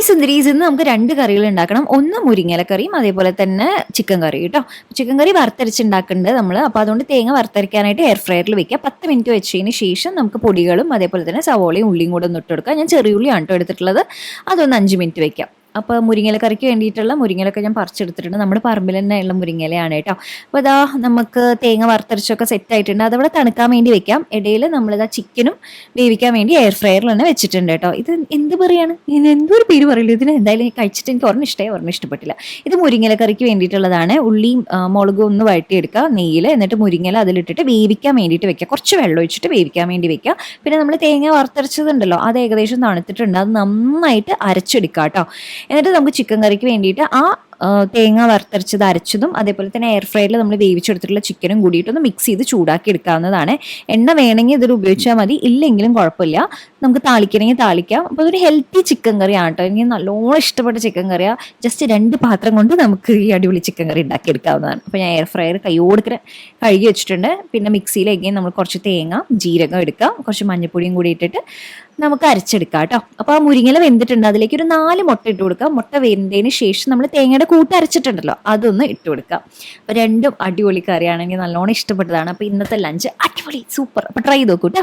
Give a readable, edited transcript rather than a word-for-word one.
Hi സുന്ദരീസ്, ഇന്ന് നമുക്ക് 2 കറികൾ ഉണ്ടാക്കണം. ഒന്ന് മുരിങ്ങയില കറിയും അതേപോലെ തന്നെ ചിക്കൻ കറി കേട്ടോ. ചിക്കൻ കറി വറുത്തരച്ചുണ്ടാക്കുന്നുണ്ട് നമ്മൾ. അപ്പോൾ അതുകൊണ്ട് തേങ്ങ വറുത്തരയ്ക്കാനായിട്ട് എയർ ഫ്രയറിൽ വെക്കുക. 10 മിനിറ്റ് വെച്ചതിന് ശേഷം നമുക്ക് പൊടികളും അതേപോലെ തന്നെ സവോളയും ഉള്ളിയും കൂടെ ഒന്ന് ഇട്ട് കൊടുക്കുക. ഞാൻ ചെറിയുള്ളിയാണ് കേട്ടോ എടുത്തിട്ടുള്ളത്. അതൊന്ന് 5 മിനിറ്റ് വെക്കാം. അപ്പോൾ മുരിങ്ങയില കറിക്ക് വേണ്ടിയിട്ടുള്ള മുരിങ്ങയിലൊക്കെ ഞാൻ പറിച്ചെടുത്തിട്ടുണ്ട്. നമ്മുടെ പറമ്പിൽ തന്നെയുള്ള മുരിങ്ങയിലയാണ് കേട്ടോ. അപ്പോൾ ഇതാ നമുക്ക് തേങ്ങ വറുത്തരച്ചൊക്കെ സെറ്റ് ആയിട്ടുണ്ട്. അതവിടെ തണുക്കാൻ വേണ്ടി വെക്കാം. ഇടയിൽ നമ്മളിതാ ചിക്കനും വേവിക്കാൻ വേണ്ടി എയർ ഫ്രയറിൽ തന്നെ വെച്ചിട്ടുണ്ട് കേട്ടോ. ഇത് എന്ത് പറയാണ്, ഇത് എന്തൊരു പേര് പറയില്ല ഇതിന്. എന്തായാലും കഴിച്ചിട്ട് എനിക്ക് ഒരെണ്ണം ഇഷ്ടമായി, ഒരെണ്ണം ഇഷ്ടപ്പെട്ടില്ല. ഇത് മുരിങ്ങയില കറിക്ക് വേണ്ടിയിട്ടുള്ളതാണ്. ഉള്ളിയും മുളകും ഒന്ന് വഴറ്റിയെടുക്കുക നെയ്യിൽ. എന്നിട്ട് മുരിങ്ങയില അതിലിട്ടിട്ട് വേവിക്കാൻ വേണ്ടിയിട്ട് വെക്കുക. കുറച്ച് വെള്ളം ഒഴിച്ചിട്ട് വേവിക്കാൻ വേണ്ടി വെക്കുക. പിന്നെ നമ്മൾ തേങ്ങ വറുത്തരച്ചതുണ്ടല്ലോ, അത് ഏകദേശം തണുത്തിട്ടുണ്ട്. അത് നന്നായിട്ട് അരച്ചെടുക്കുക കേട്ടോ. എന്നിട്ട് നമുക്ക് ചിക്കൻ കറിക്ക് വേണ്ടിയിട്ട് തേങ്ങ വറുത്തരച്ചത് അരച്ചതും അതേപോലെ തന്നെ എയർ ഫ്രയറിൽ നമ്മൾ വേവിച്ചെടുത്തിട്ടുള്ള ചിക്കനും കൂടിയിട്ടൊന്ന് മിക്സ് ചെയ്ത് ചൂടാക്കി എടുക്കാവുന്നതാണ്. എണ്ണ വേണമെങ്കിൽ ഇതിൽ ഉപയോഗിച്ചാൽ മതി, ഇല്ലെങ്കിലും കുഴപ്പമില്ല. നമുക്ക് താളിക്കണമെങ്കിൽ താളിക്കാം. അപ്പോൾ അതൊരു ഹെൽത്തി ചിക്കൻ കറിയാണ് കേട്ടോ. എനിക്ക് നല്ലോണം ഇഷ്ടപ്പെട്ട ചിക്കൻ കറിയാണ്. ജസ്റ്റ് 2 പാത്രം കൊണ്ട് നമുക്ക് ഈ അടിപൊളി ചിക്കൻ കറി ഉണ്ടാക്കി എടുക്കാവുന്നതാണ്. അപ്പോൾ ഞാൻ എയർ ഫ്രയർ കൈയോടുക്കിന് കഴുകി വെച്ചിട്ടുണ്ട്. പിന്നെ മിക്സിയിലേക്ക് നമ്മൾ കുറച്ച് തേങ്ങ ജീരകം എടുക്കാം, കുറച്ച് മഞ്ഞൾപ്പൊടിയും കൂടി ഇട്ടിട്ട് നമുക്ക് അരച്ചെടുക്കാം കേട്ടോ. അപ്പോൾ ആ മുരിങ്ങയില വെന്തിട്ടുണ്ട്. അതിലേക്ക് ഒരു 4 മുട്ട ഇട്ട് കൊടുക്കാം. മുട്ട വെന്തതിന് ശേഷം നമ്മൾ തേങ്ങയുടെ കൂട്ട് അരച്ചിട്ടുണ്ടല്ലോ, അതൊന്ന് ഇട്ട് കൊടുക്കാം. അപ്പോൾ രണ്ടും അടിപൊളി കറിയാണെങ്കിൽ നല്ലോണം ഇഷ്ടപ്പെട്ടതാണ്. അപ്പോൾ ഇന്നത്തെ ലഞ്ച് അടിപൊളി സൂപ്പർ. അപ്പോൾ ട്രൈ ചെയ്ത് നോക്കൂ കേട്ടോ.